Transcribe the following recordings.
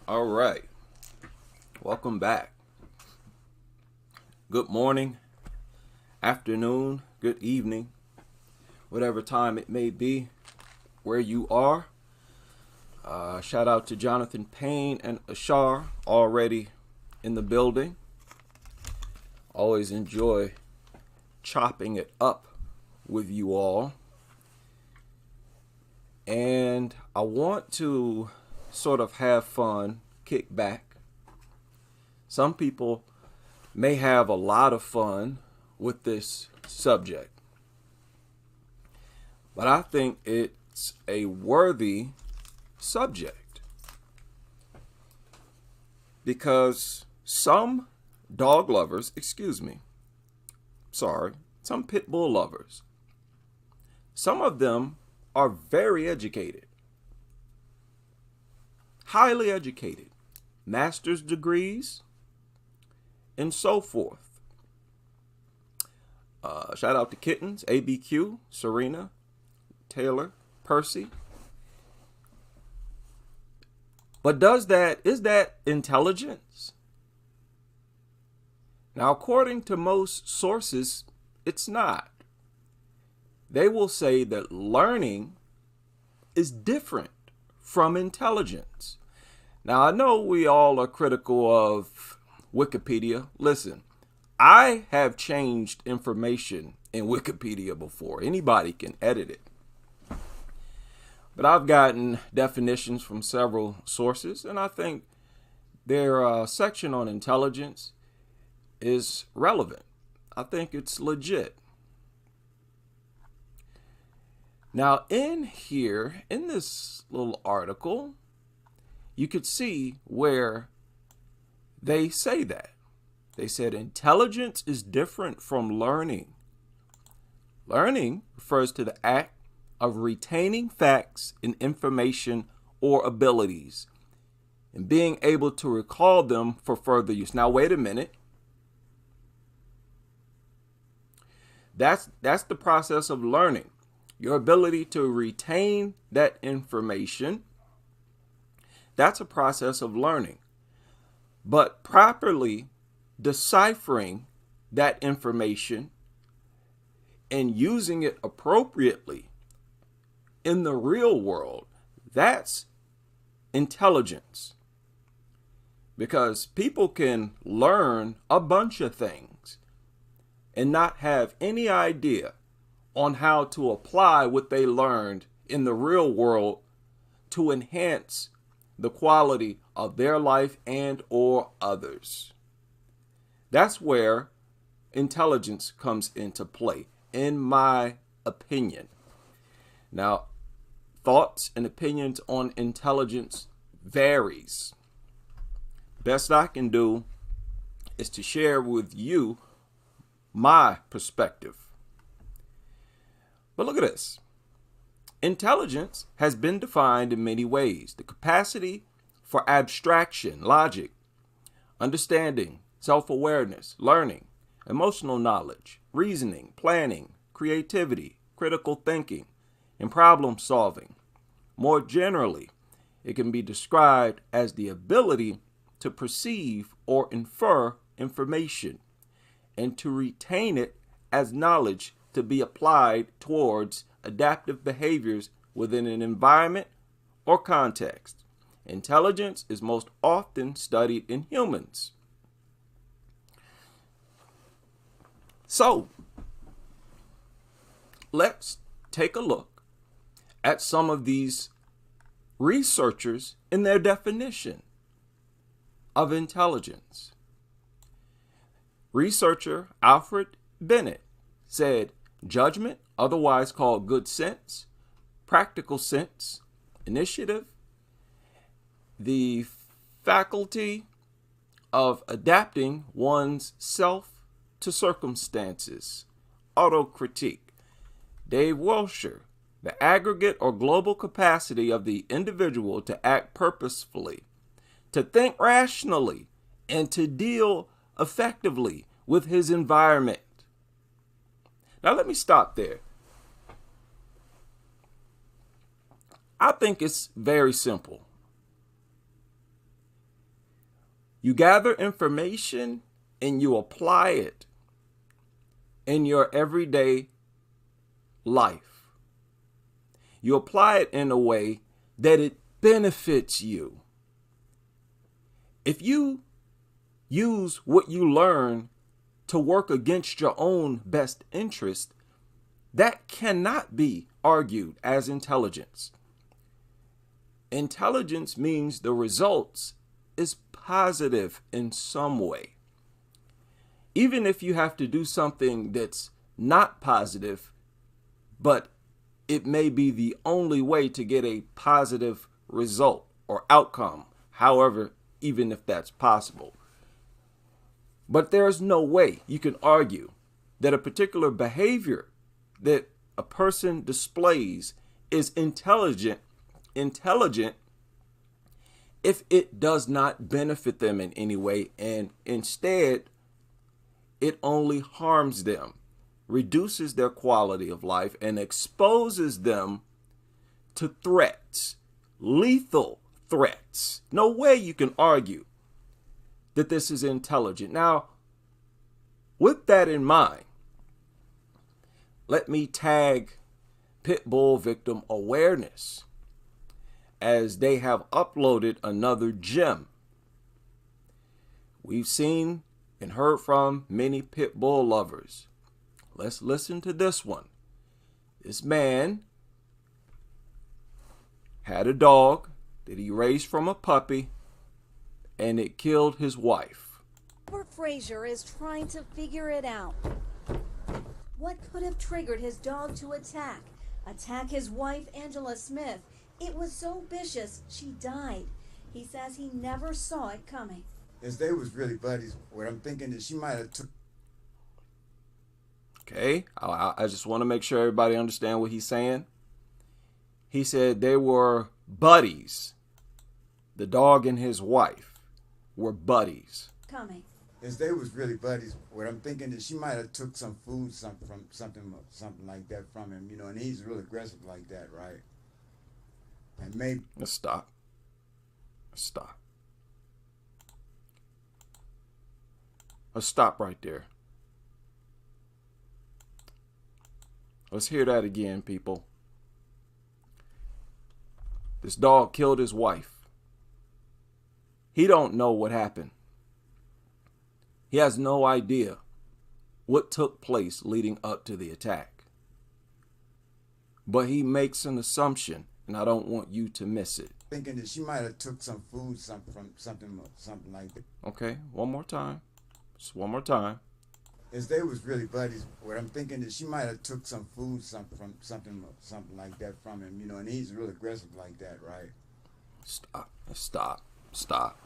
All right. Welcome back. Good morning, afternoon, good evening, whatever time it may be where you are. Shout out to Jonathan Payne and Ashar already in the building. Always enjoy chopping it up with you all. And I want to sort of have fun, kick back. Some people may have a lot of fun with this subject, but I think it's a worthy subject because some dog lovers, some pit bull lovers, some of them are very educated, highly educated, master's degrees, and so forth. Shout out to Kittens, ABQ, Serena, Taylor, Percy. But is that intelligence? Now, according to most sources, it's not. They will say that learning is different from intelligence. Now, I know we all are critical of Wikipedia. Listen, I have changed information in Wikipedia before. Anybody can edit it. But I've gotten definitions from several sources, and I think their section on intelligence is relevant. I think it's legit. Now, in here, in this little article, you could see where they say that. They said intelligence is different from learning. Learning refers to the act of retaining facts and information or abilities and being able to recall them for further use. Now, wait a minute. That's the process of learning. Your ability to retain that information, that's a process of learning. But properly deciphering that information and using it appropriately in the real world, that's intelligence. Because people can learn a bunch of things and not have any idea on how to apply what they learned in the real world to enhance the quality of their life and or others. That's where intelligence comes into play, in my opinion. Now, thoughts and opinions on intelligence varies. Best I can do is to share with you my perspective. But look at this. Intelligence has been defined in many ways. The capacity for abstraction, logic, understanding, self-awareness, learning, emotional knowledge, reasoning, planning, creativity, critical thinking, and problem solving. More generally, it can be described as the ability to perceive or infer information and to retain it as knowledge to be applied towards adaptive behaviors within an environment or context. Intelligence is most often studied in humans. So, let's take a look at some of these researchers in their definition of intelligence. Researcher Alfred Bennett said, judgment, otherwise called good sense, practical sense, initiative, the faculty of adapting one's self to circumstances, autocritique. Dave Welsher, the aggregate or global capacity of the individual to act purposefully, to think rationally, and to deal effectively with his environment. Now let me stop there. I think it's very simple. You gather information and you apply it in your everyday life. You apply it in a way that it benefits you. If you use what you learn to work against your own best interest, that cannot be argued as intelligence. Intelligence means the results is positive in some way. Even if you have to do something that's not positive, but it may be the only way to get a positive result or outcome, however, even if that's possible. But there's no way you can argue that a particular behavior that a person displays is intelligent if it does not benefit them in any way, and instead it only harms them, reduces their quality of life, and exposes them to threats, lethal threats. No way you can argue that this is intelligent. Now, with that in mind, let me tag Pitbull Victim Awareness, as they have uploaded another gem. We've seen and heard from many pit bull lovers. Let's listen to this one. This man had a dog that he raised from a puppy, and it killed his wife. Robert Frazier is trying to figure it out. What could have triggered his dog to attack his wife, Angela Smith? It was so vicious, she died. He says he never saw it coming. As they was really buddies, what I'm thinking is she might have took. Okay, I just want to make sure everybody understand what he's saying. He said they were buddies. The dog and his wife were buddies. Coming. As they was really buddies, what I'm thinking is she might have took some food, something like that from him, you know, and he's real aggressive like that, right? And maybe. Let's stop. Stop. Let's stop right there. Let's hear that again, people. This dog killed his wife. He don't know what happened. He has no idea what took place leading up to the attack. But he makes an assumption, and I don't want you to miss it. Thinking that she might have took some food, something like that. Okay, one more time. Just one more time. As they was really buddies, what I'm thinking is she might have took some food, something like that from him, you know, and he's real aggressive like that, right? Stop. Stop. Stop.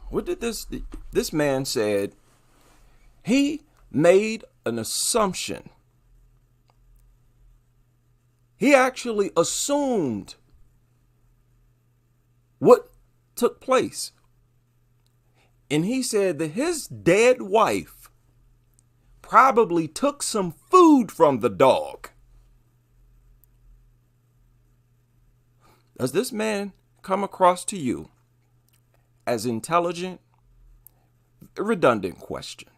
What did this man said? He made an assumption. He actually assumed what took place. And he said that his dead wife probably took some food from the dog. Does this man come across to you as intelligent? A redundant question.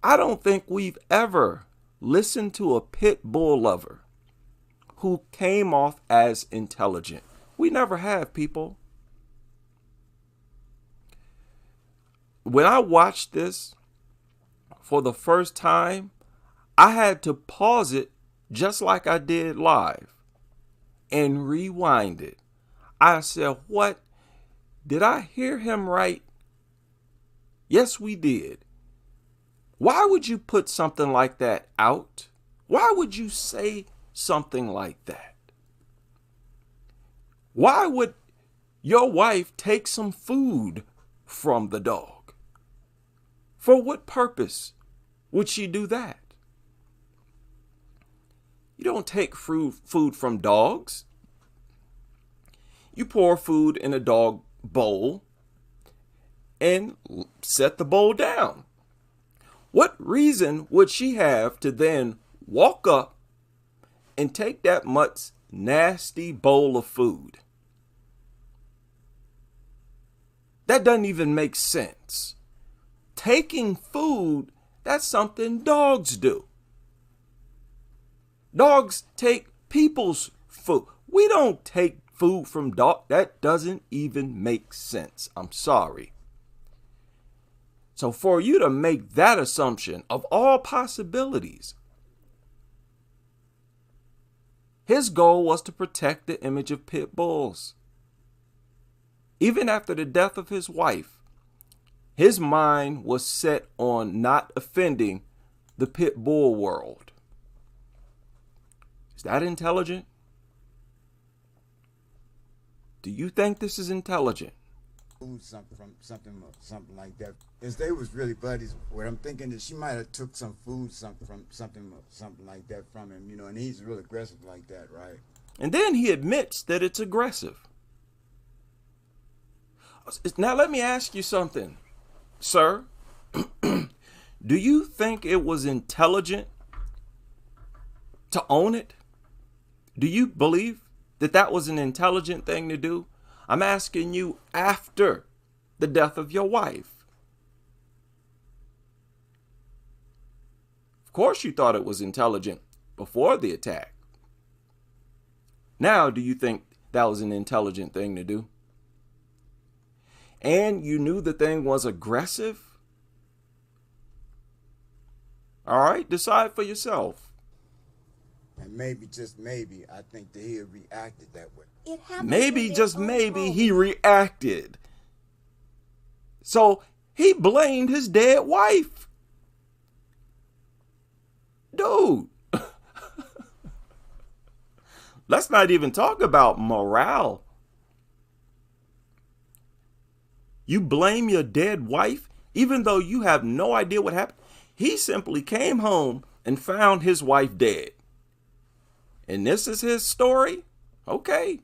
I don't think we've ever listened to a pit bull lover who came off as intelligent. We never have, people. When I watched this for the first time, I had to pause it just like I did live and rewind it. I said, what? Did I hear him right? Yes, we did. Why would you put something like that out? Why would you say something like that? Why would your wife take some food from the dog? For what purpose would she do that? You don't take food from dogs. You pour food in a dog bowl and set the bowl down. What reason would she have to then walk up and take that much nasty bowl of food. That doesn't even make sense. Taking food, that's something dogs do. Dogs take people's food. We don't take food from dogs. That doesn't even make sense. I'm sorry. So for you to make that assumption of all possibilities, his goal was to protect the image of pit bulls. Even after the death of his wife, his mind was set on not offending the pit bull world. Is that intelligent? Do you think this is intelligent? Something like that. If they was really buddies, what I'm thinking is she might have took some food, something like that from him, you know, and he's real aggressive like that, right? And then he admits that it's aggressive. Now let me ask you something, sir. Do you think it was intelligent to own it? Do you believe that that was an intelligent thing to do? I'm asking you after the death of your wife. Of course you thought it was intelligent before the attack. Now, do you think that was an intelligent thing to do? And you knew the thing was aggressive? All right, decide for yourself. And maybe, just maybe, I think that he had reacted that way. It happened Maybe, in just their own maybe, home. he reacted. So he blamed his dead wife. Dude. Let's not even talk about morale. You blame your dead wife, even though you have no idea what happened. He simply came home and found his wife dead. And this is his story? Okay.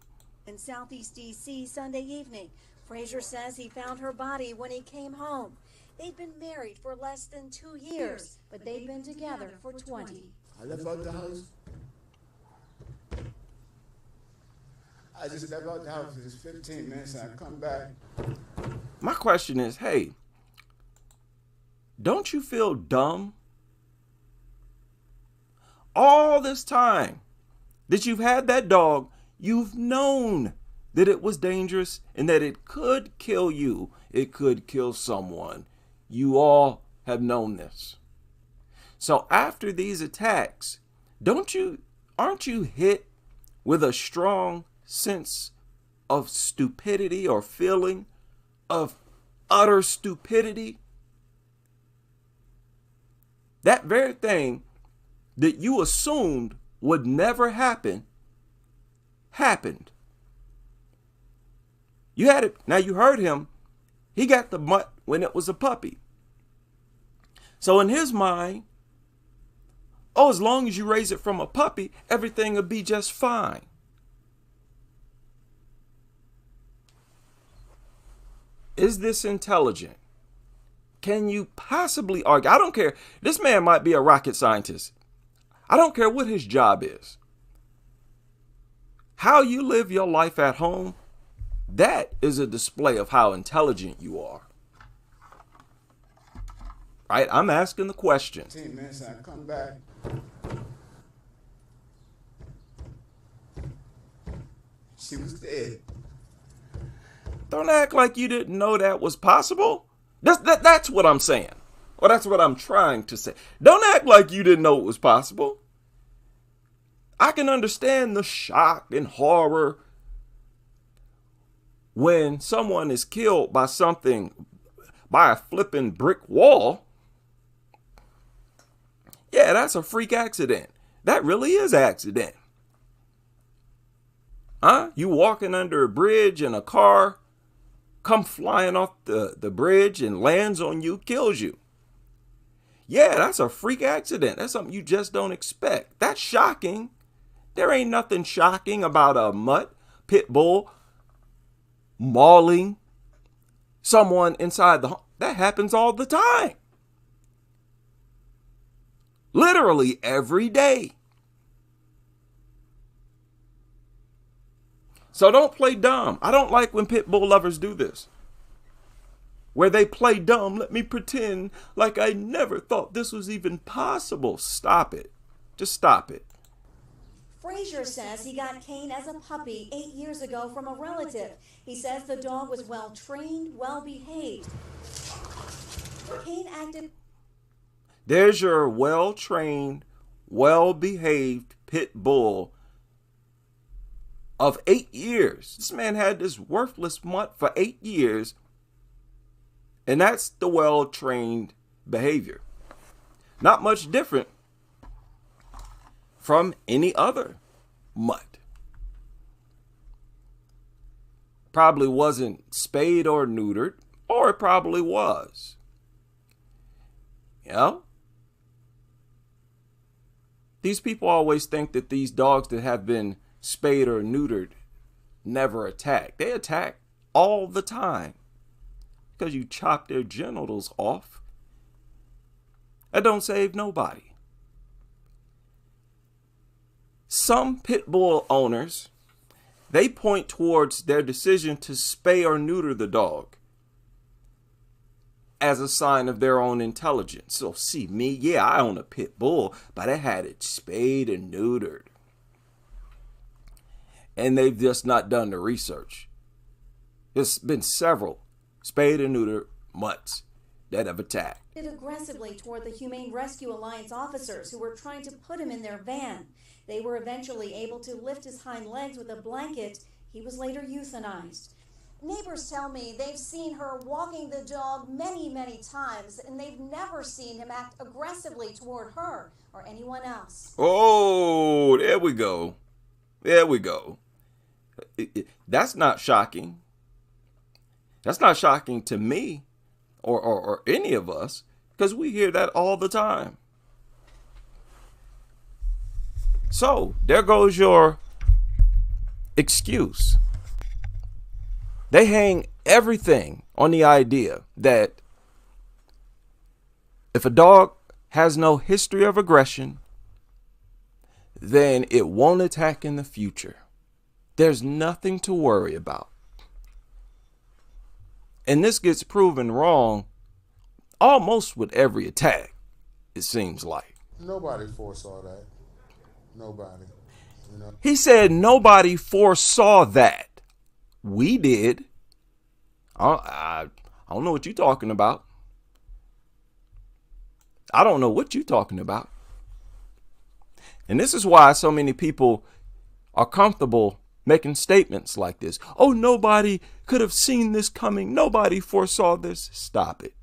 In Southeast D.C. Sunday evening, Frazier says he found her body when he came home. They'd been married for less than 2 years, but they'd been together for 20. I left out the house. I just left out the house for just 15 minutes and I come back. My question is, hey, don't you feel dumb? All this time that you've had that dog, you've known that it was dangerous and that it could kill you. It could kill someone. You all have known this. So after these attacks, aren't you hit with a strong sense of stupidity or feeling of utter stupidity? That very thing that you assumed would never happen, happened. You had it. Now you heard him. He got the mutt when it was a puppy. So in his mind, oh, as long as you raise it from a puppy, everything will be just fine. Is this intelligent? Can you possibly argue? I don't care. This man might be a rocket scientist. I don't care what his job is. How you live your life at home, that is a display of how intelligent you are. Right? I'm asking the question. 15 minutes and I come back. She was dead. Don't act like you didn't know that was possible. That's what I'm saying. Or that's what I'm trying to say. Don't act like you didn't know it was possible. I can understand the shock and horror when someone is killed by a flipping brick wall. Yeah, that's a freak accident. That really is accident. Huh? You walking under a bridge and a car come flying off the bridge and lands on you, kills you. Yeah, that's a freak accident. That's something you just don't expect. That's shocking. There ain't nothing shocking about a mutt, pit bull, mauling someone inside the home. That happens all the time. Literally every day. So don't play dumb. I don't like when pit bull lovers do this, where they play dumb. Let me pretend like I never thought this was even possible. Stop it. Just stop it. Frazier says he got Kane as a puppy 8 years ago from a relative. He says the dog was well trained, well behaved. Kane acted. There's your well trained, well behaved pit bull of 8 years. This man had this worthless mutt for 8 years, and that's the well trained behavior. Not much different from any other mutt. Probably wasn't spayed or neutered, or it probably was. You know? These people always think that these dogs that have been spayed or neutered never attack. They attack all the time because you chop their genitals off. That don't save nobody. Some pit bull owners, they point towards their decision to spay or neuter the dog as a sign of their own intelligence. So see me, yeah, I own a pit bull, but I had it spayed and neutered. And they've just not done the research. There's been several spayed and neutered mutts that have attacked. Aggressively toward the Humane Rescue Alliance officers who were trying to put him in their van. They were eventually able to lift his hind legs with a blanket. He was later euthanized. Neighbors tell me they've seen her walking the dog many, many times, and they've never seen him act aggressively toward her or anyone else. Oh, there we go. There we go. That's not shocking. That's not shocking to me or any of us, because we hear that all the time. So there goes your excuse. They hang everything on the idea that if a dog has no history of aggression, then it won't attack in the future. There's nothing to worry about. And this gets proven wrong almost with every attack, it seems like. Nobody foresaw that. Nobody. You know? He said nobody foresaw that. We did. I don't know what you're talking about. I don't know what you're talking about. And this is why so many people are comfortable making statements like this. Oh, nobody could have seen this coming. Nobody foresaw this. Stop it.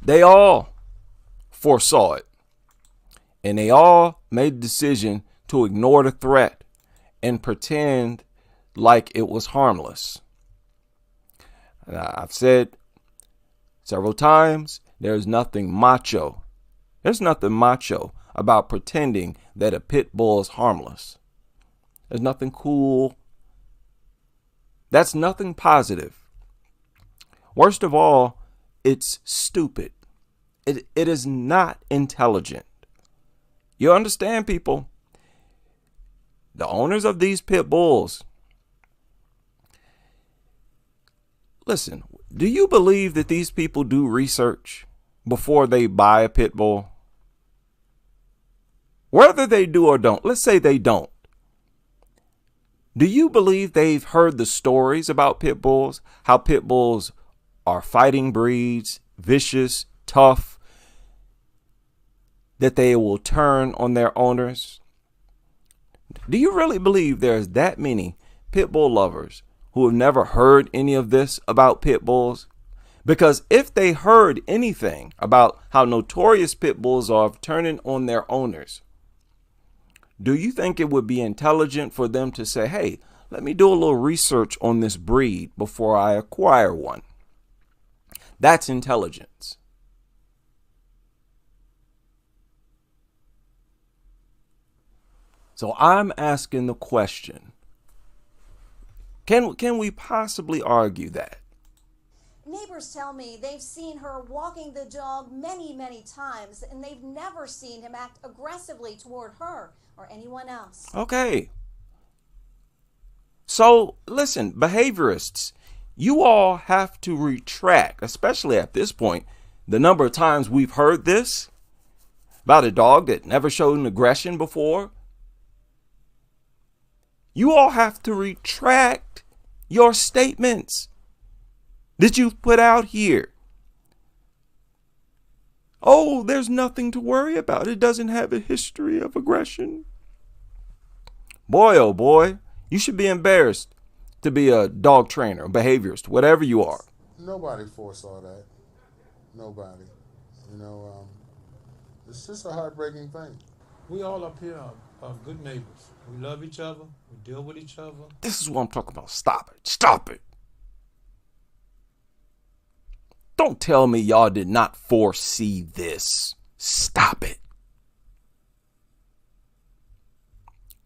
They all foresaw it. And they all made the decision to ignore the threat and pretend like it was harmless. And I've said several times, there's nothing macho. There's nothing macho about pretending that a pit bull is harmless. There's nothing cool. That's nothing positive. Worst of all, it's stupid. It is not intelligent. You understand, people? The owners of these pit bulls. Listen, do you believe that these people do research before they buy a pit bull? Whether they do or don't, let's say they don't. Do you believe they've heard the stories about pit bulls? How pit bulls are fighting breeds, vicious, tough, that they will turn on their owners? Do you really believe there's that many pit bull lovers who have never heard any of this about pit bulls? Because if they heard anything about how notorious pit bulls are of turning on their owners, do you think it would be intelligent for them to say, hey, let me do a little research on this breed before I acquire one? That's intelligence. So I'm asking the question, can we possibly argue that? Neighbors tell me they've seen her walking the dog many, many times, and they've never seen him act aggressively toward her or anyone else. Okay. So, listen, behaviorists, you all have to retract, especially at this point, the number of times we've heard this about a dog that never showed an aggression before. You all have to retract your statements that you've put out here. Oh, there's nothing to worry about. It doesn't have a history of aggression. Boy, oh boy, you should be embarrassed to be a dog trainer, a behaviorist, whatever you are. Nobody foresaw that. Nobody. You know, it's just a heartbreaking thing. We all up here are good neighbors. We love each other. We deal with each other. This is what I'm talking about. Stop it. Stop it. Don't tell me y'all did not foresee this. Stop it.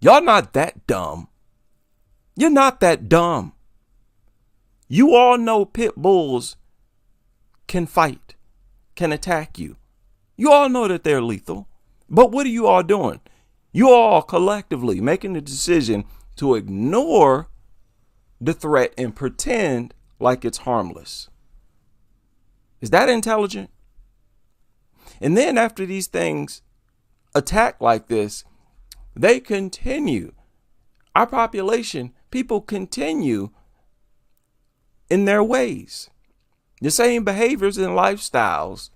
Y'all not that dumb. You're not that dumb. You all know pit bulls can fight, can attack you. You all know that they're lethal. But what are you all doing? You all collectively making the decision to ignore the threat and pretend like it's harmless. Is that intelligent? And then after these things attack like this, they continue. Our population, people continue in their ways. The same behaviors and lifestyles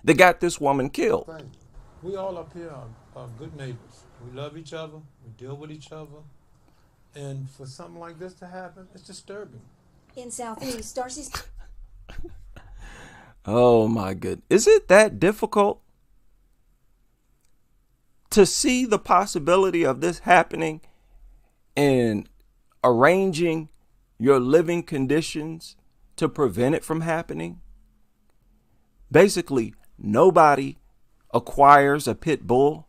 that got this woman killed. We all up here are good neighbors. We love each other. We deal with each other. And for something like this to happen, it's disturbing. In Southeast, Darcy's... Oh my goodness. Is it that difficult to see the possibility of this happening and arranging your living conditions to prevent it from happening? Basically, nobody acquires a pit bull.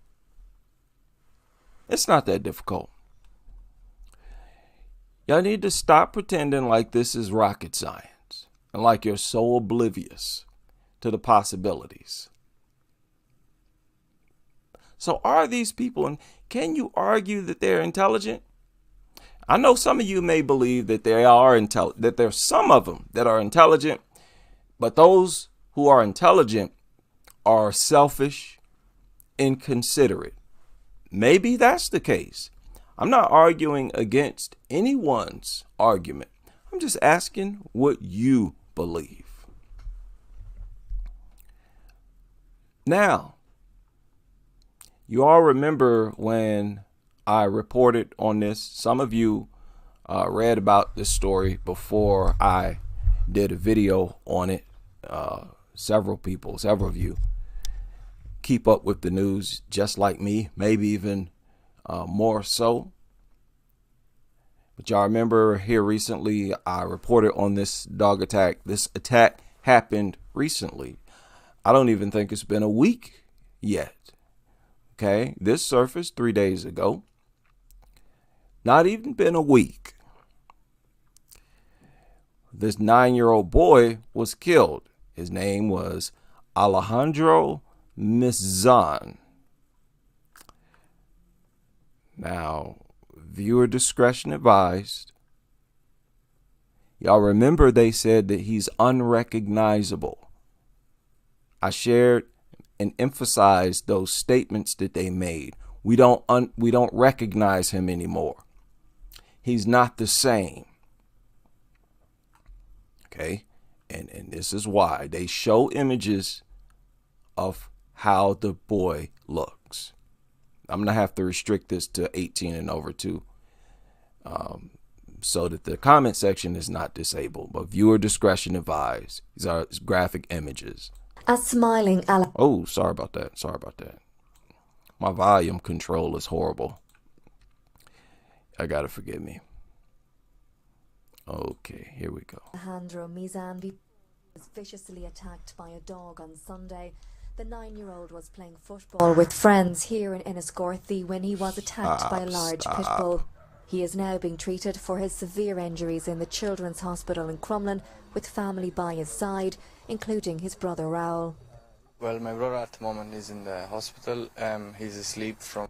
It's not that difficult. Y'all need to stop pretending like this is rocket science and like you're so oblivious to the possibilities. So are these people, and can you argue that they're intelligent? I know some of you may believe that they are that there's some of them that are intelligent, but those who are intelligent are selfish, inconsiderate. Maybe that's the case. I'm not arguing against anyone's argument. I'm just asking what you believe. Now, you all remember when I reported on this. Some of you read about this story before I did a video on it. Several of you keep up with the news just like me, maybe even more so. But y'all remember here recently, I reported on this dog attack. This attack happened recently. I don't even think it's been a week yet. Okay, this surfaced 3 days ago. Not even been a week. This 9-year-old boy was killed. His name was Alejandro Mizan. Now, viewer discretion advised. Y'all remember they said that he's unrecognizable. I shared and emphasized those statements that they made. We don't recognize him anymore. He's not the same. Okay? And this is why they show images of how the boy looks. I'm going to have to restrict this to 18 and over too, so that the comment section is not disabled, but viewer discretion advised. These are graphic images. A smiling Oh, sorry about that. Sorry about that. My volume control is horrible. I gotta forgive me. Okay, here we go. Alejandro Mizan was viciously attacked by a dog on Sunday. The 9-year-old was playing football with friends here in Enniscorthy when he was attacked by a large pit bull. He is now being treated for his severe injuries in the Children's Hospital in Crumlin, with family by his side, including his brother Raoul. Well, my brother at the moment is in the hospital. He's asleep from...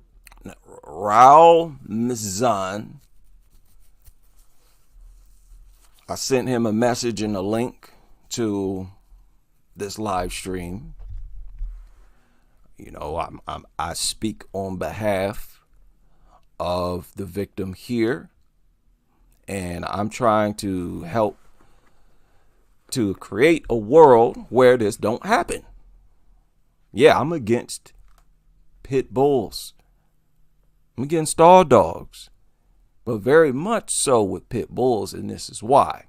Raoul Mizan. I sent him a message and a link to this live stream. You know, I speak on behalf of the victim here, and I'm trying to help to create a world where this don't happen. Yeah, I'm against pit bulls. I'm against all dogs, but very much so with pit bulls, and this is why.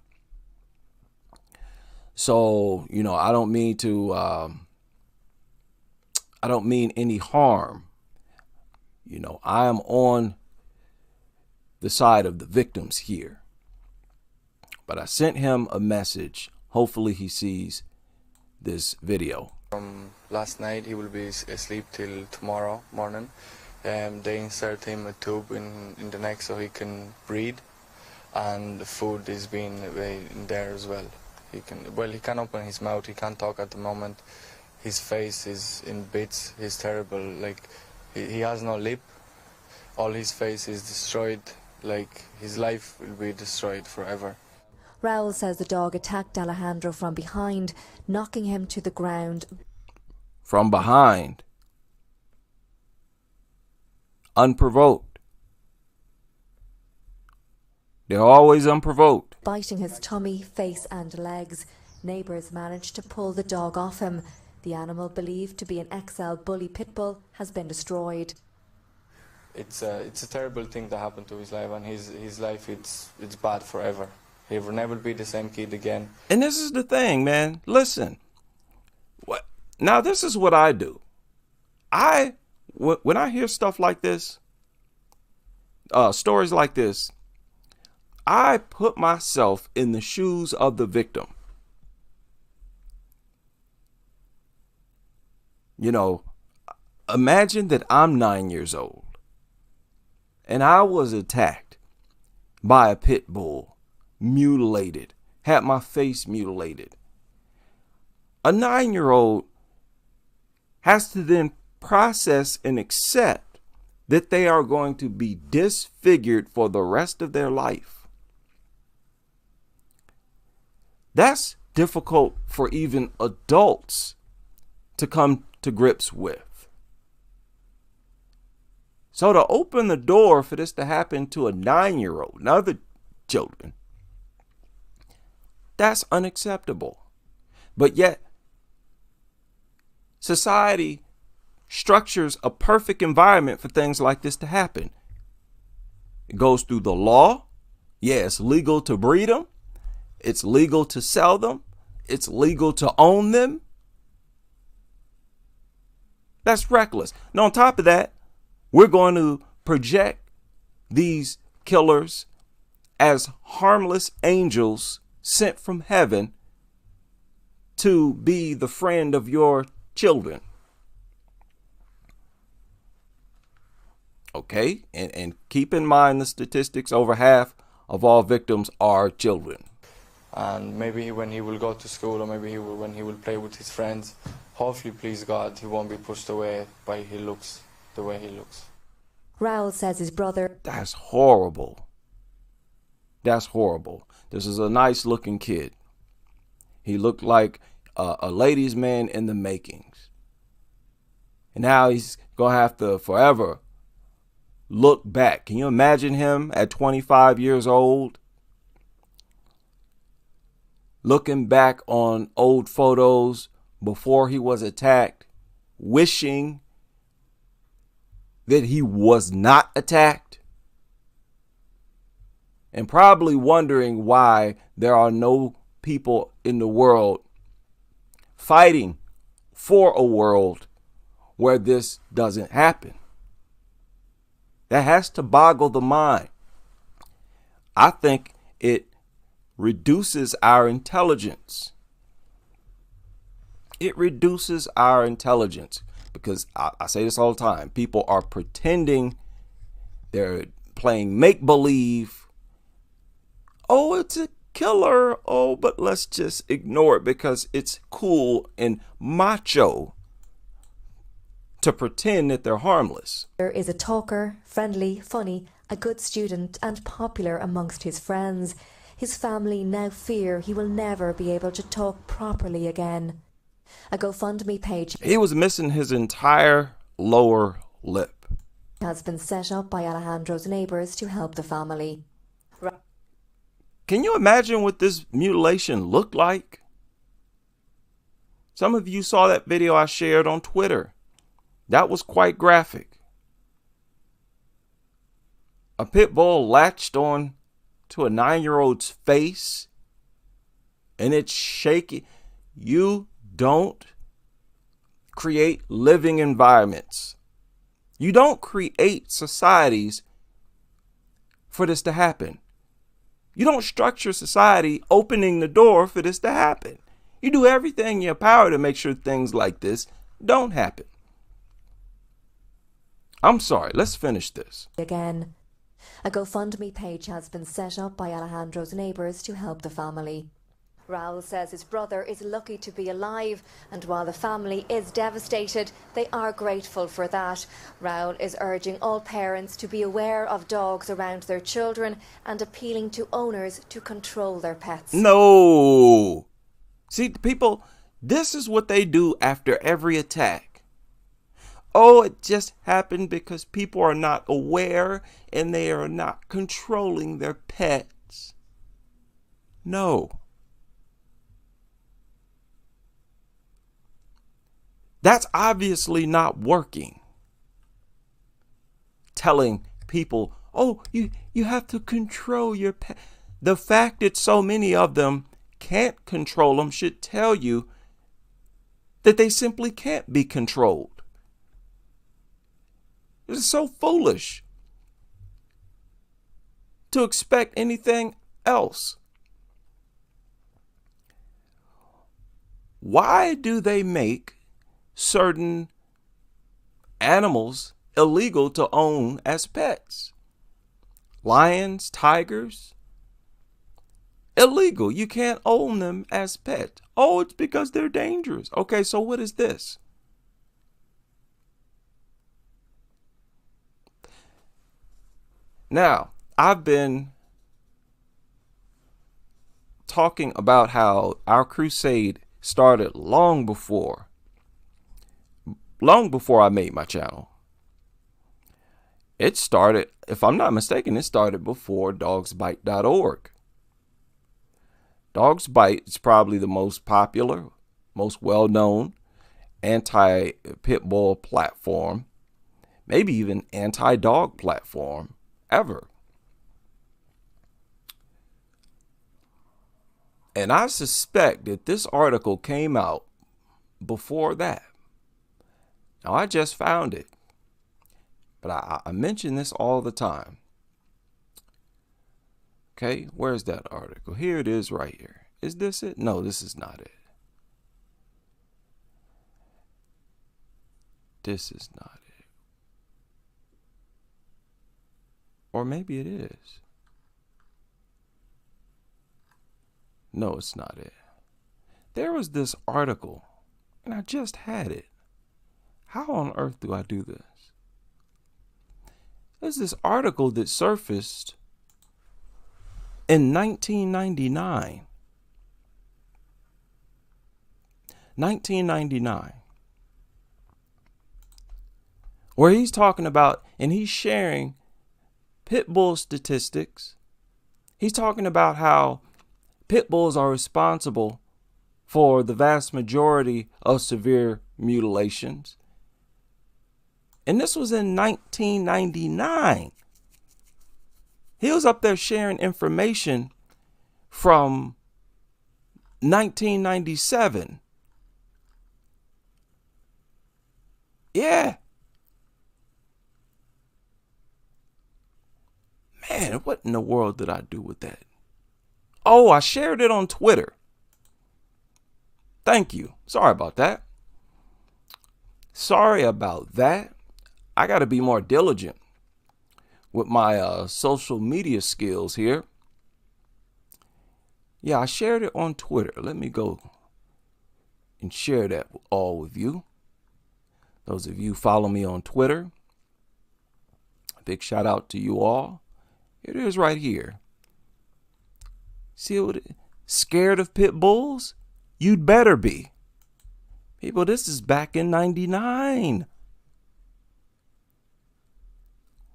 So, you know, I don't mean any harm. You know, I am on the side of the victims here. But I sent him a message. Hopefully he sees this video. From last night, he will be asleep till tomorrow morning. They insert him a tube in the neck so he can breathe, and the food is being in there as well. He can open his mouth. He can't talk at the moment. His face is in bits. He's terrible. Like he has no lip. All his face is destroyed. Like his life will be destroyed forever. Raoul says the dog attacked Alejandro from behind, knocking him to the ground. From behind. Unprovoked. They're always unprovoked. Biting his tummy, face and legs. Neighbours managed to pull the dog off him. The animal, believed to be an XL bully pit bull, has been destroyed. It's a terrible thing that happened to his life, and his life it's bad forever. He will never be the same kid again. And this is the thing, man. Listen. Now this is what I do. When I hear stuff like this, stories like this, I put myself in the shoes of the victim. You know, imagine that I'm 9 years old and I was attacked by a pit bull, mutilated, had my face mutilated. A 9-year-old has to then process and accept that they are going to be disfigured for the rest of their life. That's difficult for even adults to come to grips with. So to open the door for this to happen to a 9-year-old and other children, that's unacceptable. But yet, society structures a perfect environment for things like this to happen. It goes through the law. Yeah, it's legal to breed them. It's legal to sell them. It's legal to own them. That's reckless. And on top of that, we're going to project these killers as harmless angels sent from heaven to be the friend of your children. Okay, and keep in mind the statistics: over half of all victims are children. And maybe when he will go to school, or maybe when he will play with his friends, hopefully, please God, he won't be pushed away by the way he looks. Raoul says his brother... That's horrible. That's horrible. This is a nice looking kid. He looked like a ladies' man in the makings. And now he's going to have to forever look back. Can you imagine him at 25 years old? Looking back on old photos before he was attacked, wishing that he was not attacked, and probably wondering why there are no people in the world fighting for a world where this doesn't happen. That has to boggle the mind. I think it reduces our intelligence. It reduces our intelligence because I say this all the time. People are pretending they're playing make-believe. Oh, it's a killer. Oh, but let's just ignore it because it's cool and macho to pretend that they're harmless. There is a talker, friendly, funny, a good student and popular amongst his friends. His family now fear he will never be able to talk properly again. A GoFundMe page He was missing his entire lower lip. has been set up by Alejandro's neighbours to help the family. Can you imagine what this mutilation looked like? Some of you saw that video I shared on Twitter. That was quite graphic. A pit bull latched on to a 9-year-old's face and it's shaky. You don't create living environments. You don't create societies for this to happen. You don't structure society opening the door for this to happen. You do everything in your power to make sure things like this don't happen. I'm sorry, let's finish this. Again. A GoFundMe page has been set up by Alejandro's neighbours to help the family. Raul says his brother is lucky to be alive, and while the family is devastated, they are grateful for that. Raul is urging all parents to be aware of dogs around their children and appealing to owners to control their pets. No! See, people, this is what they do after every attack. Oh, it just happened because people are not aware and they are not controlling their pets. No. That's obviously not working. Telling people, oh, you have to control your pet. The fact that so many of them can't control them should tell you that they simply can't be controlled. It's so foolish to expect anything else. Why do they make certain animals illegal to own as pets? Lions, tigers, illegal. You can't own them as pets. Oh, it's because they're dangerous. Okay, so what is this? Now, I've been talking about how our crusade started long before I made my channel. It started, if I'm not mistaken, it started before dogsbite.org. Dogs Bite is probably the most popular, most well-known anti-pit bull platform, maybe even anti-dog platform ever. And I suspect that this article came out before that. Now, I just found it, but I mention this all the time. Okay, where's that article? Here it is right here. Is this it? No, this is not it. This is not it. Or maybe it is. No, it's not it. There was this article, and I just had it. How on earth do I do this? There's this article that surfaced in 1999. 1999. Where he's talking about, and he's sharing pit bull statistics. He's talking about how pit bulls are responsible for the vast majority of severe mutilations. And this was in 1999. He was up there sharing information from 1997. Yeah. Man, what in the world did I do with that? Oh, I shared it on Twitter. Thank you. Sorry about that. Sorry about that. I got to be more diligent with my social media skills here. Yeah, I shared it on Twitter. Let me go and share that all with you. Those of you who follow me on Twitter, big shout out to you all. It is right here. See what scared of pit bulls? You'd better be. People, this is back in 99.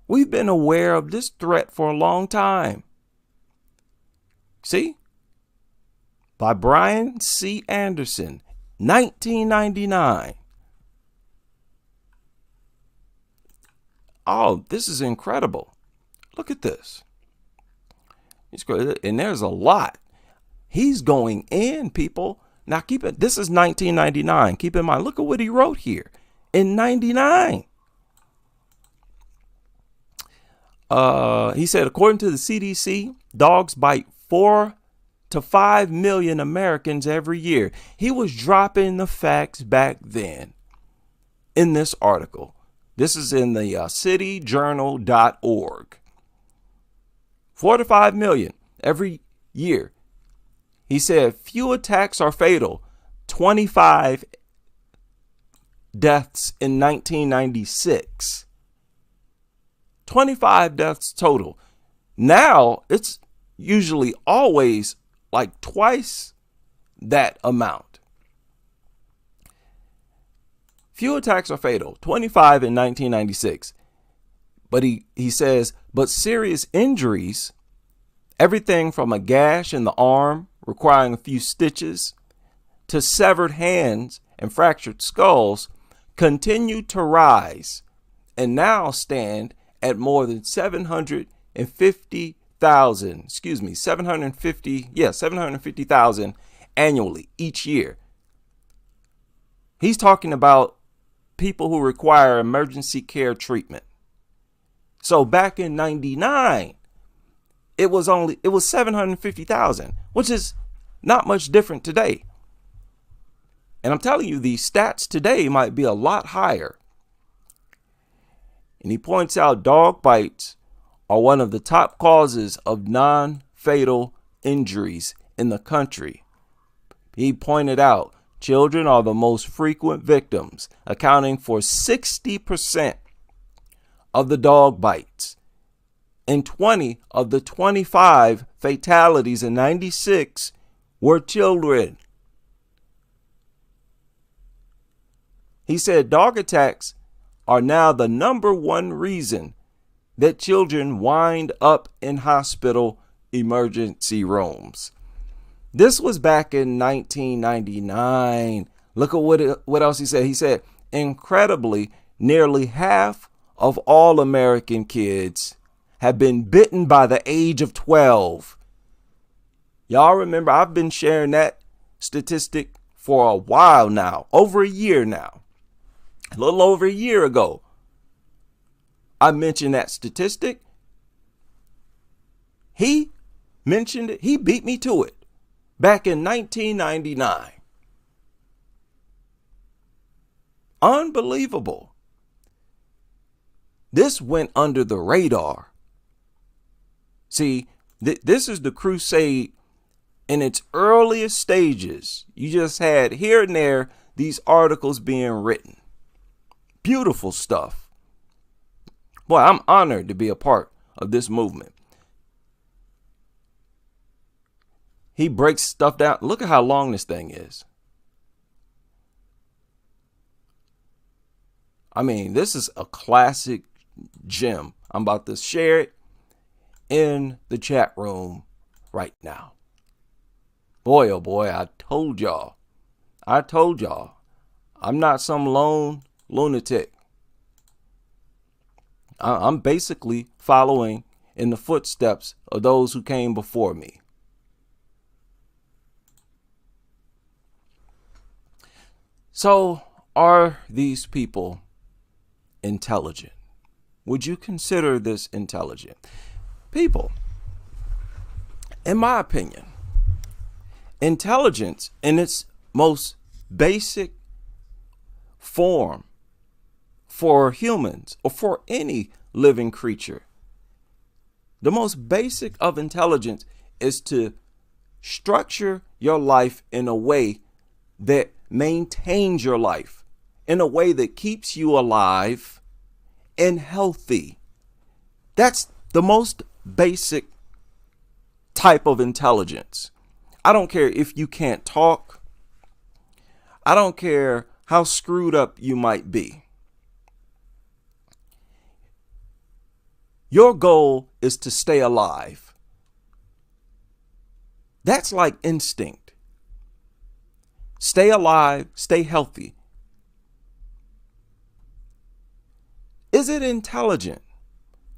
We've been aware of this threat for a long time. See? By Brian C. Anderson, 1999. Oh, this is incredible. Look at this. And there's a lot. He's going in, people. Now keep it. This is 1999. Keep in mind, look at what he wrote here in 99. He said, according to the CDC, dogs bite 4 to 5 million Americans every year. He was dropping the facts back then in this article. This is in the cityjournal.org. 4 to 5 million every year. He said few attacks are fatal. 25 deaths in 1996. 25 deaths total. Now it's usually always like twice that amount. Few attacks are fatal. 25 in 1996. But he says, but serious injuries, everything from a gash in the arm requiring a few stitches to severed hands and fractured skulls, continue to rise and now stand at more than 750,000 annually each year. He's talking about people who require emergency care treatment. So back in 99, it was 750,000, which is not much different today. And I'm telling you, the stats today might be a lot higher. And he points out dog bites are one of the top causes of non-fatal injuries in the country. He pointed out children are the most frequent victims, accounting for 60% of the dog bites. And 20 of the 25 fatalities in 96 were children. He said dog attacks are now the #1 reason that children wind up in hospital emergency rooms. This was back in 1999. Look at what else he said. He said, incredibly, nearly half of all American kids have been bitten by the age of 12. Y'all remember, I've been sharing that statistic for a while now, over a year now. A little over a year ago, I mentioned that statistic. He mentioned it. He beat me to it back in 1999. Unbelievable. This went under the radar. See, this is the crusade in its earliest stages. You just had here and there these articles being written. Beautiful stuff. Boy, I'm honored to be a part of this movement. He breaks stuff down. Look at how long this thing is. I mean, this is a classic gem. I'm about to share it in the chat room right now. Boy, oh boy, I told y'all. I'm not some lone lunatic. I'm basically following in the footsteps of those who came before me. So, are these people intelligent? Would you consider this intelligent? People, in my opinion, intelligence in its most basic form for humans or for any living creature The most basic of intelligence is to structure your life in a way that maintains your life, in a way that keeps you alive and healthy. That's the most basic type of intelligence. I don't care if you can't talk. I don't care how screwed up you might be. Your goal is to stay alive. That's like instinct. Stay alive, stay healthy. Is it intelligent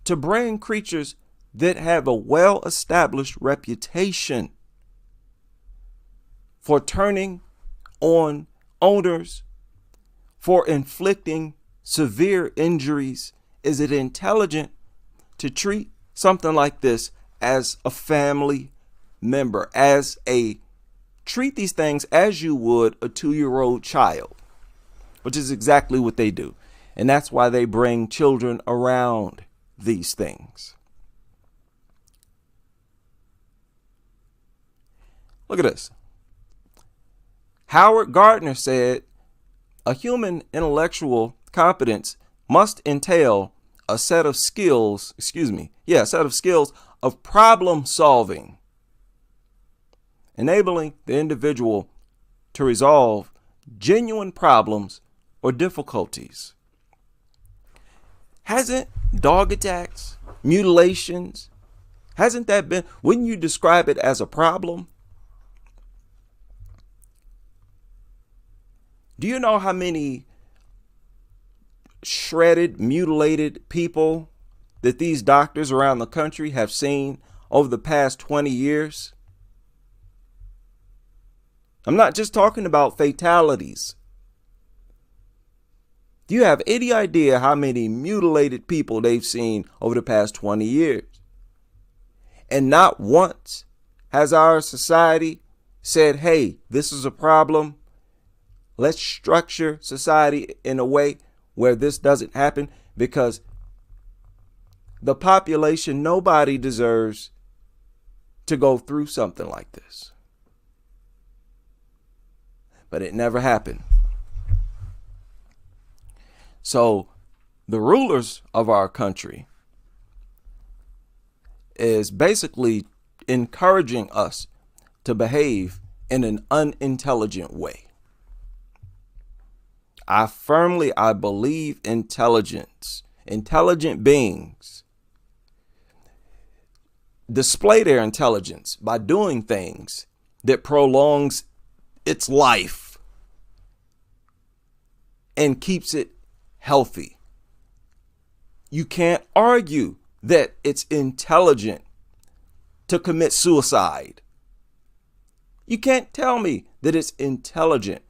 to bring creatures that have a well-established reputation for turning on owners, for inflicting severe injuries? Is it intelligent to treat something like this as a family member, treat these things as you would a 2-year-old child, which is exactly what they do. And that's why they bring children around these things. Look at this. Howard Gardner said, a human intellectual competence must entail a set of skills of problem solving, enabling the individual to resolve genuine problems or difficulties. Hasn't dog attacks, mutilations, wouldn't you describe it as a problem? Do you know how many shredded, mutilated people that these doctors around the country have seen over the past 20 years? I'm not just talking about fatalities. Do you have any idea how many mutilated people they've seen over the past 20 years? And not once has our society said, hey, this is a problem. Let's structure society in a way where this doesn't happen, because the population, nobody deserves to go through something like this. But it never happened. So the rulers of our country is basically encouraging us to behave in an unintelligent way. I believe intelligent beings display their intelligence by doing things that prolongs its life and keeps it healthy. You can't argue that it's intelligent to commit suicide. You can't tell me that it's intelligent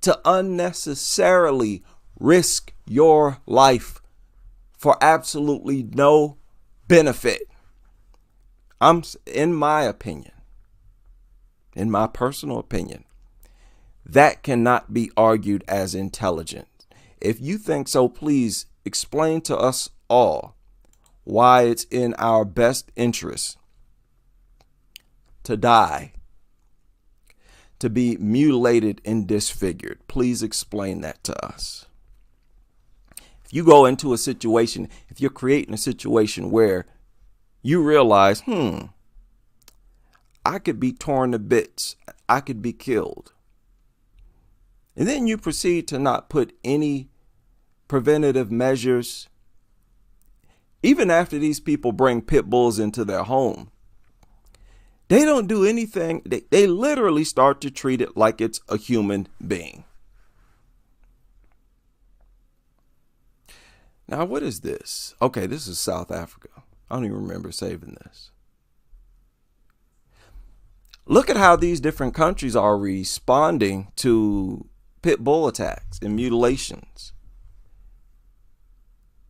to unnecessarily risk your life for absolutely no benefit. In my personal opinion, that cannot be argued as intelligent. If you think so, please explain to us all why it's in our best interest to die, to be mutilated and disfigured. Please explain that to us. If you go into a situation, if you're creating a situation where you realize, I could be torn to bits, I could be killed, and then you proceed to not put any preventative measures, even after these people bring pit bulls into their home, they don't do anything. They literally start to treat it like it's a human being. Now, what is this? Okay, this is South Africa. I don't even remember saving this. Look at how these different countries are responding to pit bull attacks and mutilations.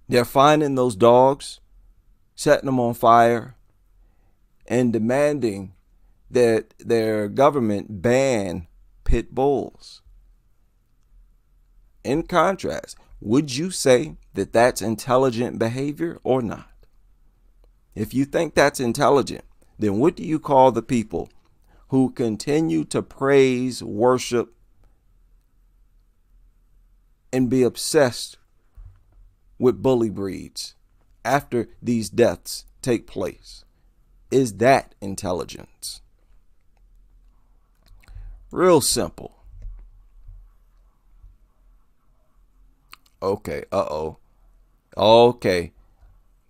They're finding those dogs, setting them on fire, and demanding that their government ban pit bulls. In contrast, would you say that that's intelligent behavior or not? If you think that's intelligent, then what do you call the people who continue to praise, worship, and be obsessed with bully breeds after these deaths take place? Is that intelligence? Real simple. Okay, okay.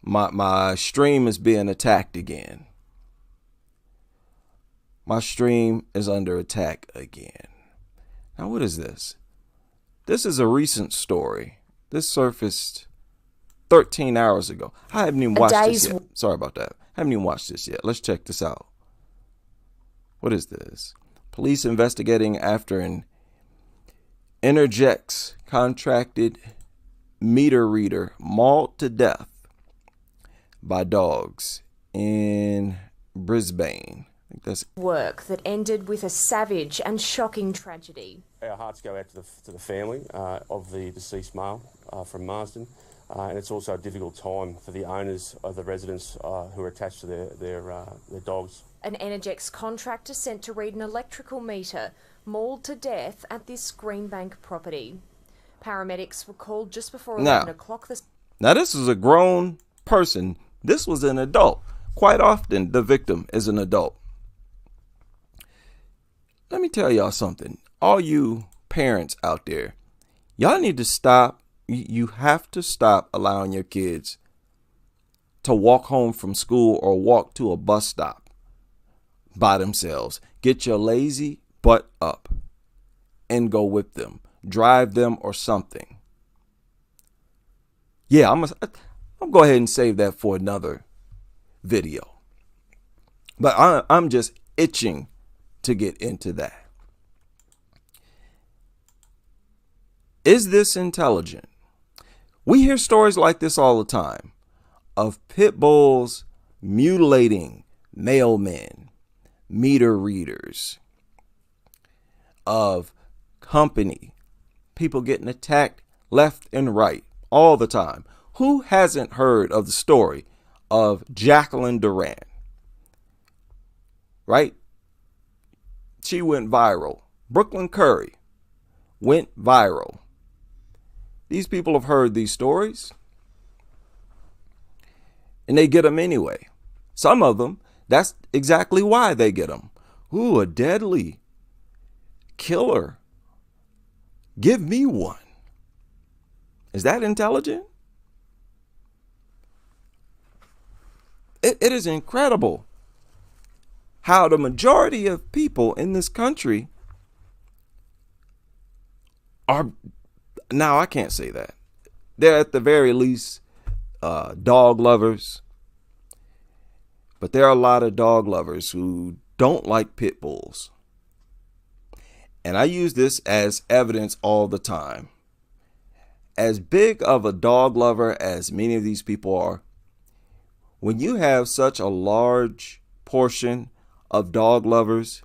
My stream is being attacked again. My stream is under attack again. Now, what is this? This is a recent story. This surfaced 13 hours ago. I haven't even watched this yet. Sorry about that. I haven't even watched this yet. Let's check this out. What is this? Police investigating after an Energex contracted meter reader mauled to death by dogs in Brisbane. I think that's work that ended with a savage and shocking tragedy. Our hearts go out to the family of the deceased male from Marsden, and it's also a difficult time for the owners of the residents who are attached to their dogs. An Energex contractor sent to read an electrical meter mauled to death at this Greenbank property. Paramedics were called just before 11 o'clock. Now, this is a grown person. This was an adult. Quite often, the victim is an adult. Let me tell y'all something. All you parents out there, y'all need to stop. You have to stop allowing your kids to walk home from school or walk to a bus stop by themselves. Get your lazy butt up and go with them. Drive them or something. Yeah, I'll go ahead and save that for another video. But I'm just itching to get into that. Is this intelligent? We hear stories like this all the time of pit bulls mutilating mailmen, meter readers, of company, people getting attacked left and right all the time. Who hasn't heard of the story of Jacqueline Duran? Right? She went viral. Brooklyn Curry went viral. These people have heard these stories, and they get them anyway. Some of them, that's exactly why they get them. Ooh, a deadly killer. Give me one. Is that intelligent? It is incredible how the majority of people in this country are, now I can't say that. They're at the very least dog lovers. But there are a lot of dog lovers who don't like pit bulls. And I use this as evidence all the time. As big of a dog lover as many of these people are, when you have such a large portion of dog lovers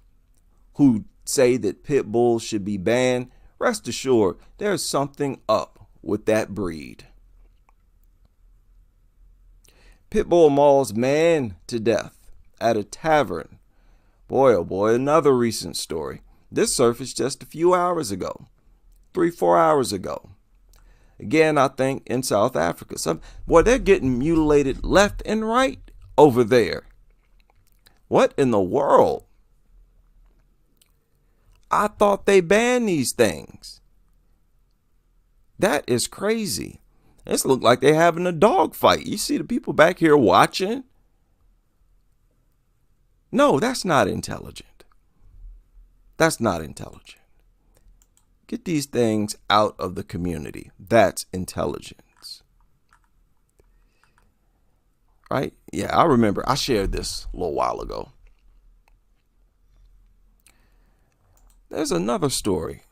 who say that pit bulls should be banned, rest assured there's something up with that breed. Pit bull mauls man to death at a tavern. Boy, oh boy, another recent story. This surfaced just a few hours ago, 3-4 hours ago. Again, I think in South Africa. They're getting mutilated left and right over there. What in the world? I thought they banned these things. That is crazy. This looks like they're having a dog fight. You see the people back here watching? No, that's not intelligent. That's not intelligent. Get these things out of the community. That's intelligence. Right? Yeah, I remember I shared this a little while ago. There's another story.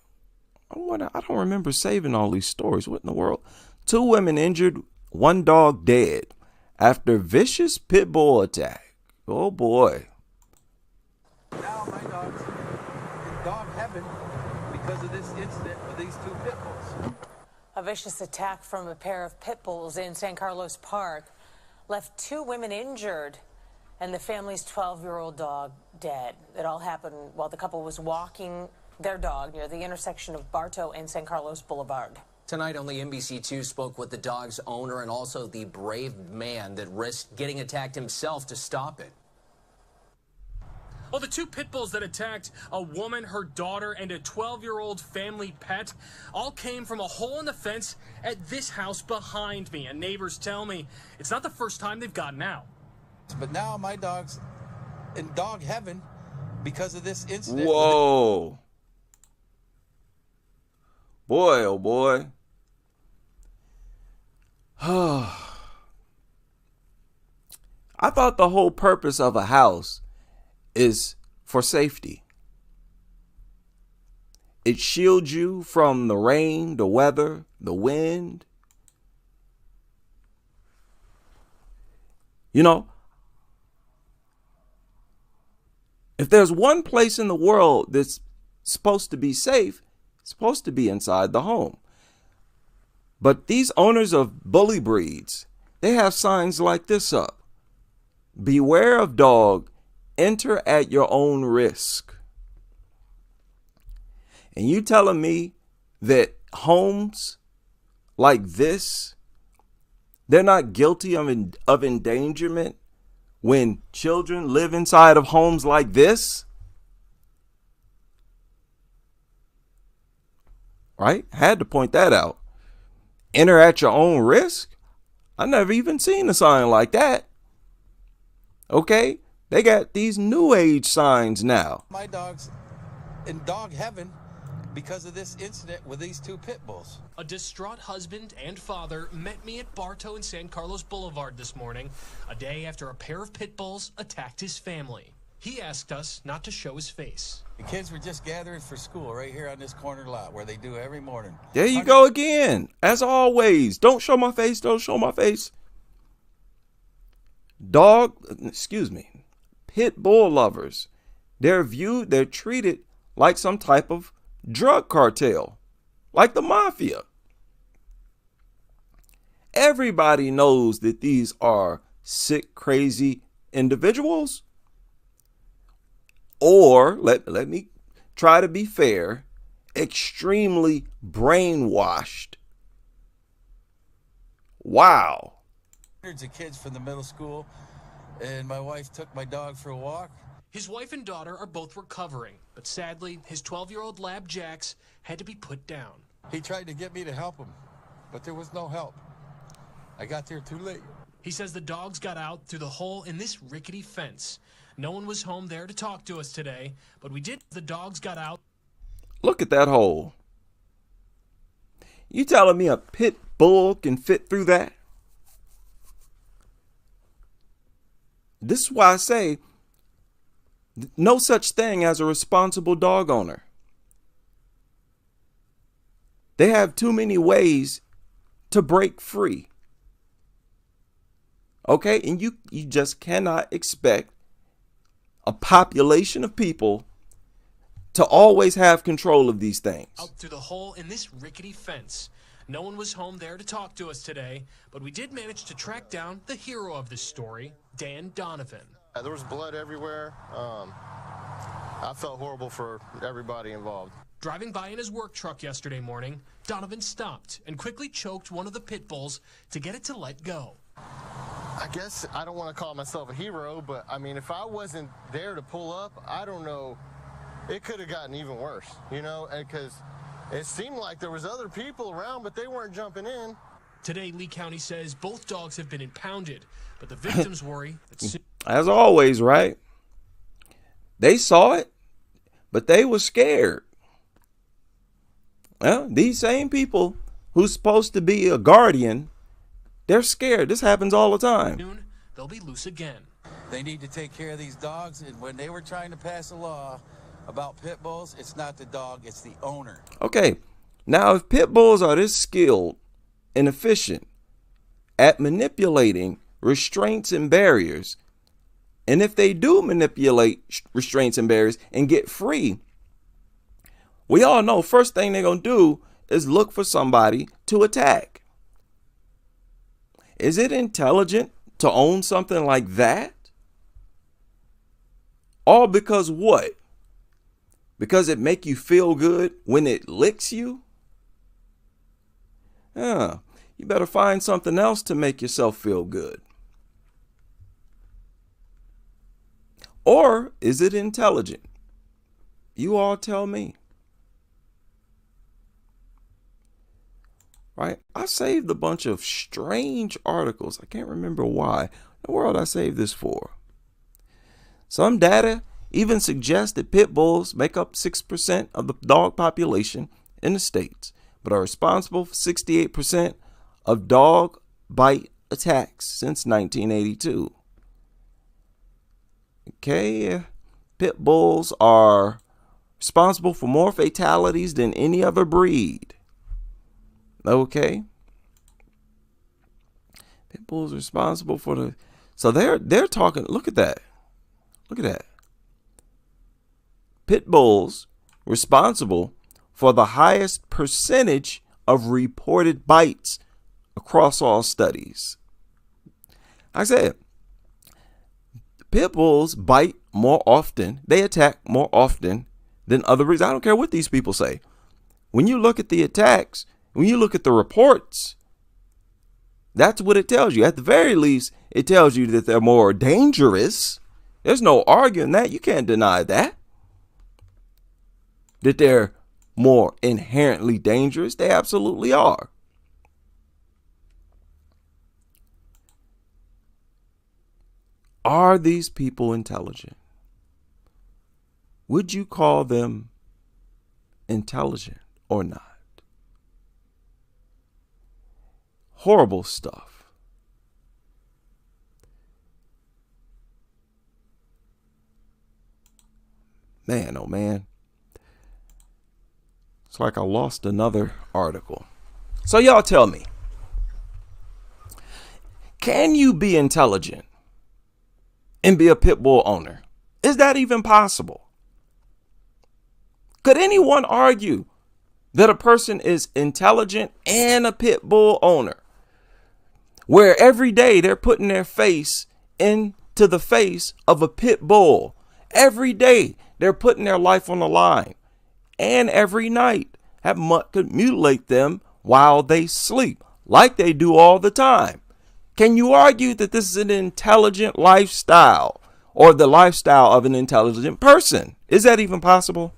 I don't remember saving all these stories. What in the world? 2 women injured, 1 dog dead after vicious pit bull attack. Oh boy. Now my dog's in dog heaven because of this incident with these 2 pit bulls. A vicious attack from a pair of pit bulls in San Carlos Park. left 2 women injured and the family's 12-year-old dog dead. It all happened while the couple was walking their dog near the intersection of Bartow and San Carlos Boulevard. Tonight, only NBC2 spoke with the dog's owner and also the brave man that risked getting attacked himself to stop it. Well, the 2 pit bulls that attacked a woman, her daughter, and a 12-year-old family pet all came from a hole in the fence at this house behind me. And neighbors tell me it's not the first time they've gotten out. But now my dog's in dog heaven because of this incident. Whoa. Boy, oh boy. I thought the whole purpose of a house is for safety. It shields you from the rain, the weather, the wind. You know, if there's one place in the world that's supposed to be safe, it's supposed to be inside the home. But these owners of bully breeds, they have signs like this up. Beware of dog, enter at your own risk. And you telling me that homes like this, they're not guilty of endangerment when children live inside of homes like this? Right? Had to point that out. Enter at your own risk? I never even seen a sign like that. Okay? They got these new age signs now. My dog's in dog heaven because of this incident with these 2 pit bulls. A distraught husband and father met me at Bartow and San Carlos Boulevard this morning, a day after a pair of pit bulls attacked his family. He asked us not to show his face. The kids were just gathering for school right here on this corner lot where they do every morning. There you go again. As always, don't show my face, don't show my face. Pit bull lovers. They're treated like some type of drug cartel, like the mafia. Everybody knows that these are sick, crazy individuals. Or, let me try to be fair, extremely brainwashed. Wow. Hundreds of kids from the middle school, and my wife took my dog for a walk. His wife and daughter are both recovering, but sadly, his 12-year-old lab Jax had to be put down. He tried to get me to help him, but there was no help. I got there too late. He says the dogs got out through the hole in this rickety fence. No one was home there to talk to us today, but we did. The dogs got out. Look at that hole. You telling me a pit bull can fit through that? This is why I say no such thing as a responsible dog owner. They have too many ways to break free. Okay, and you just cannot expect a population of people to always have control of these things. Out through the hole in this rickety fence. No one was home there to talk to us today, but we did manage to track down the hero of this story, Dan Donovan. There was blood everywhere. I felt horrible for everybody involved. Driving by in his work truck yesterday morning, Donovan stopped and quickly choked one of the pit bulls to get it to let go. I guess I don't want to call myself a hero, but I mean, if I wasn't there to pull up, I don't know. It could have gotten even worse, you know, because it seemed like there was other people around, but they weren't jumping in. Today, Lee County says both dogs have been impounded, but the victims worry that as always, right? They saw it, but they were scared. Well, these same people who's supposed to be a guardian, they're scared. This happens all the time. Soon, they'll be loose again. They need to take care of these dogs, and when they were trying to pass a law about pit bulls, it's not the dog, it's the owner. Okay, now if pit bulls are this skilled and efficient at manipulating restraints and barriers, and if they do manipulate restraints and barriers and get free, we all know first thing they're going to do is look for somebody to attack. Is it intelligent to own something like that? All because what? Because it make you feel good when it licks you? Yeah, you better find something else to make yourself feel good. Or is it intelligent? You all tell me. Right? I saved a bunch of strange articles. I can't remember why. The world I saved this for. Some data even suggests that pit bulls make up 6% of the dog population in the States, but are responsible for 68% of dog bite attacks since 1982. Okay, pit bulls are responsible for more fatalities than any other breed. Okay, pit bulls are responsible for the. So they're talking. Look at that. Look at that. Pit bulls responsible for the highest percentage of reported bites across all studies. I said, pit bulls bite more often. They attack more often than other breeds. I don't care what these people say. When you look at the attacks, when you look at the reports, that's what it tells you. At the very least, it tells you that they're more dangerous. There's no arguing that. You can't deny that. That they're more inherently dangerous. They absolutely are. Are these people intelligent? Would you call them intelligent or not? Horrible stuff. Man, oh man. It's like I lost another article. So y'all tell me, can you be intelligent and be a pit bull owner? Is that even possible? Could anyone argue that a person is intelligent and a pit bull owner, where every day they're putting their face into the face of a pit bull? Every day they're putting their life on the line. And every night that could mutilate them while they sleep, like they do all the time. Can you argue that this is an intelligent lifestyle or the lifestyle of an intelligent person? Is that even possible?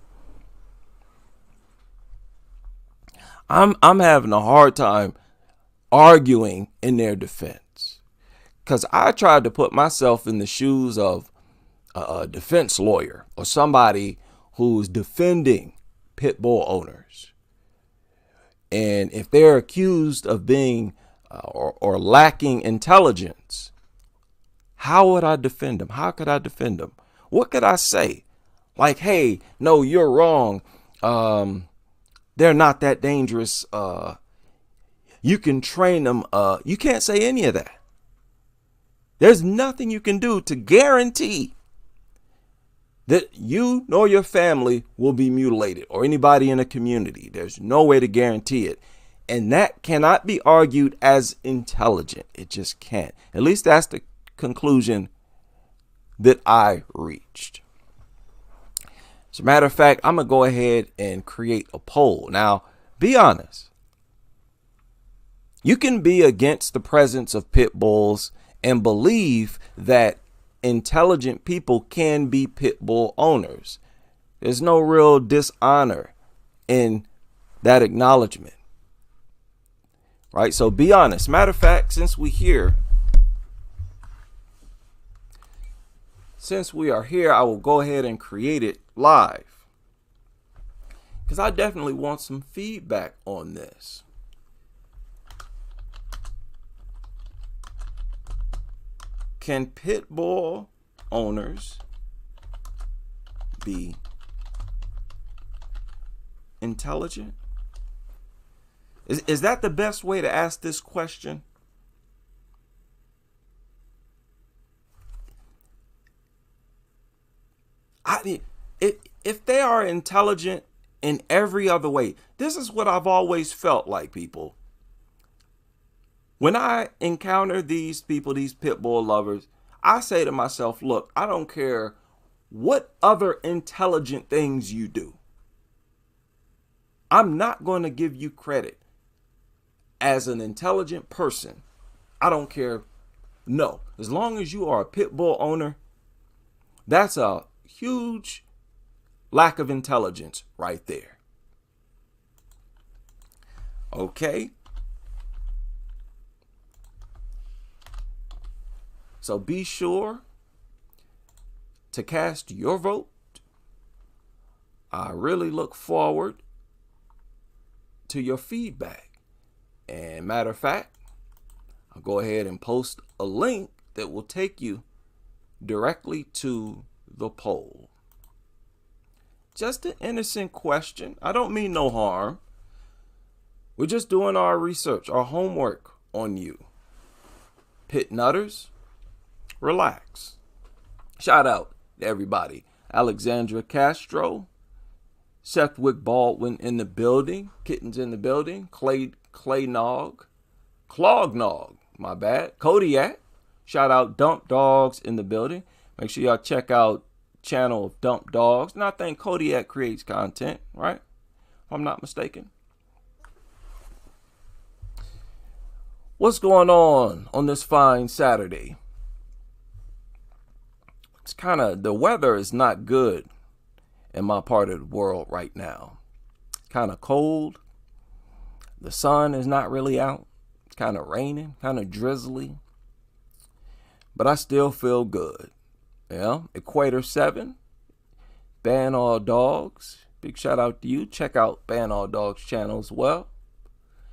I'm having a hard time arguing in their defense, because I tried to put myself in the shoes of a defense lawyer or somebody who's defending pit bull owners. And if they're accused of being or lacking intelligence, how would I defend them? How could I defend them? What could I say? Like, hey, no, you're wrong. They're not that dangerous. You can train them. You can't say any of that. There's nothing you can do to guarantee that you nor your family will be mutilated, or anybody in a community. There's no way to guarantee it. And that cannot be argued as intelligent. It just can't. At least that's the conclusion that I reached. As a matter of fact, I'm going to go ahead and create a poll. Now, be honest. You can be against the presence of pit bulls and believe that intelligent people can be pit bull owners. There's no real dishonor in that acknowledgement. Right? So be honest. Matter of fact, since we are here, I will go ahead and create it live, because I definitely want some feedback on this. Can pit bull owners be intelligent? Is that the best way to ask this question? If they are intelligent in every other way, this is what I've always felt like, people. When I encounter these people, these pit bull lovers, I say to myself, look, I don't care what other intelligent things you do. I'm not going to give you credit as an intelligent person. I don't care. No, as long as you are a pit bull owner, that's a huge lack of intelligence right there. Okay. So be sure to cast your vote. I really look forward to your feedback. And matter of fact, I'll go ahead and post a link that will take you directly to the poll. Just an innocent question. I don't mean no harm. We're just doing our research, our homework on you. Pit nutters, relax. Shout out to everybody. Alexandra Castro, Sethwick Baldwin in the building, Kittens in the building, Clognog, my bad, Kodiak. Shout out Dump Dogs in the building. Make sure y'all check out channel of Dump Dogs. And I think Kodiak creates content, right? If I'm not mistaken. What's going on this fine Saturday? It's kind of, the weather is not good in my part of the world right now. It's kind of cold. The sun is not really out. It's kind of raining, kind of drizzly. But I still feel good. Yeah, Equator 7, Ban All Dogs. Big shout out to you. Check out Ban All Dogs channel as well.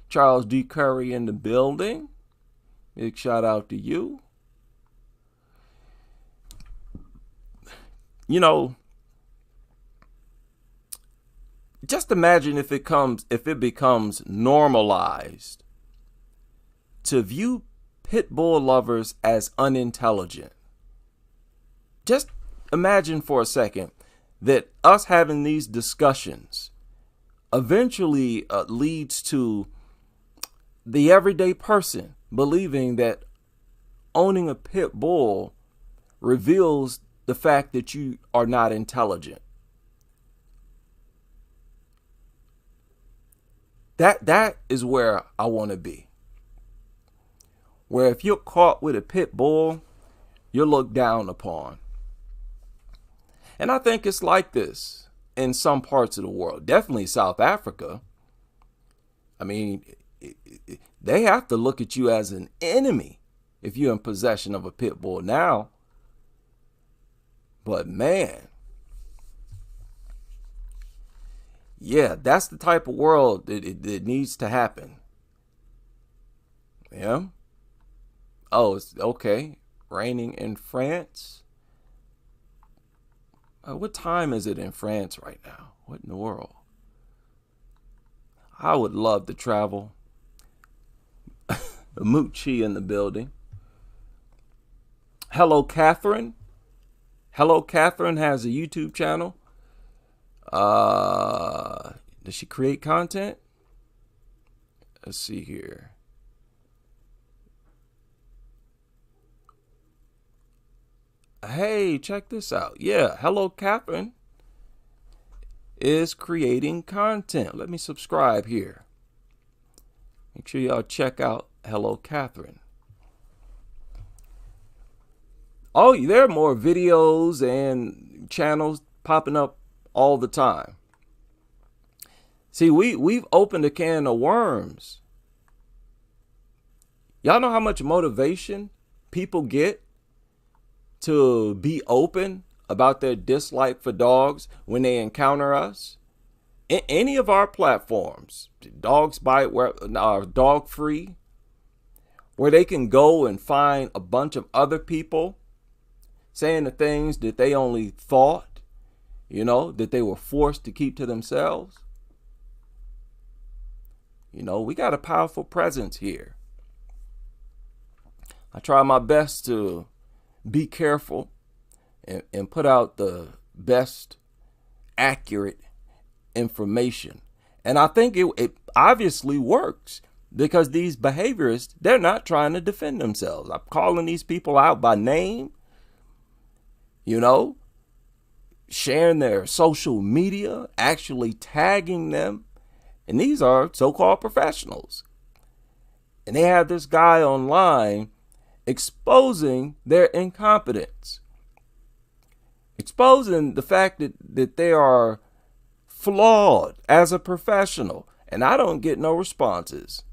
Charles D. Curry in the building. Big shout out to you. You know, just imagine if it becomes normalized to view pit bull lovers as unintelligent. Just imagine for a second that us having these discussions eventually leads to the everyday person believing that owning a pit bull reveals the fact that you are not intelligent. That is where I want to be. Where if you're caught with a pit bull, you're looked down upon. And I think it's like this in some parts of the world. Definitely South Africa. I mean, they have to look at you as an enemy if you're in possession of a pit bull now. But man, yeah, that's the type of world that needs to happen. Yeah. Oh, it's okay. Raining in France. What time is it in France right now? What in the world? I would love to travel. Moochie in the building. Hello, Catherine. Hello, Catherine has a YouTube channel. Does she create content? Let's see here. Hey, check this out. Yeah, Hello, Catherine is creating content. Let me subscribe here. Make sure y'all check out Hello, Catherine. Oh, there are more videos and channels popping up all the time. See, we've opened a can of worms. Y'all know how much motivation people get to be open about their dislike for dogs when they encounter us? In any of our platforms, Dogs Bite, Dog Free, where they can go and find a bunch of other people saying the things that they only thought, that they were forced to keep to themselves. We got a powerful presence here. I try my best to be careful and put out the best accurate information. And I think it obviously works because these behaviorists, they're not trying to defend themselves. I'm calling these people out by name, you know, sharing their social media, actually tagging them. And these are so-called professionals. And they have this guy online exposing their incompetence, exposing the fact that they are flawed as a professional. And I don't get no responses.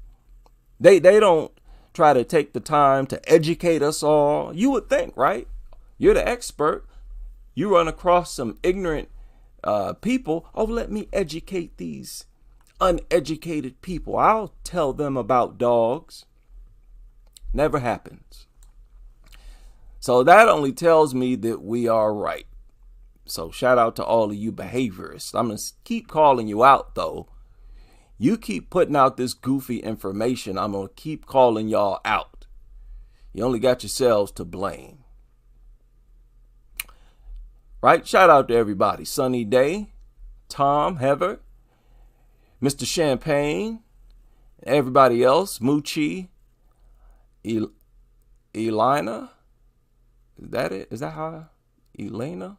They don't try to take the time to educate us all. You would think, right? You're the expert. You run across some ignorant people. Oh, let me educate these uneducated people. I'll tell them about dogs. Never happens. So that only tells me that we are right. So shout out to all of you behaviorists. I'm going to keep calling you out, though. You keep putting out this goofy information, I'm going to keep calling y'all out. You only got yourselves to blame. Right? Shout out to everybody. Sunny Day, Tom, Heather, Mr. Champagne, everybody else, Moochie, Elena. Is that it? Is that how? Elena?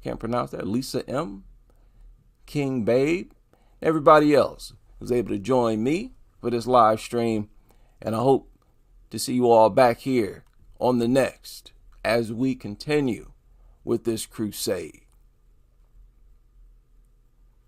Can't pronounce that. Lisa M. King Babe. Everybody else was able to join me for this live stream. And I hope to see you all back here on the next as we continue with this crusade.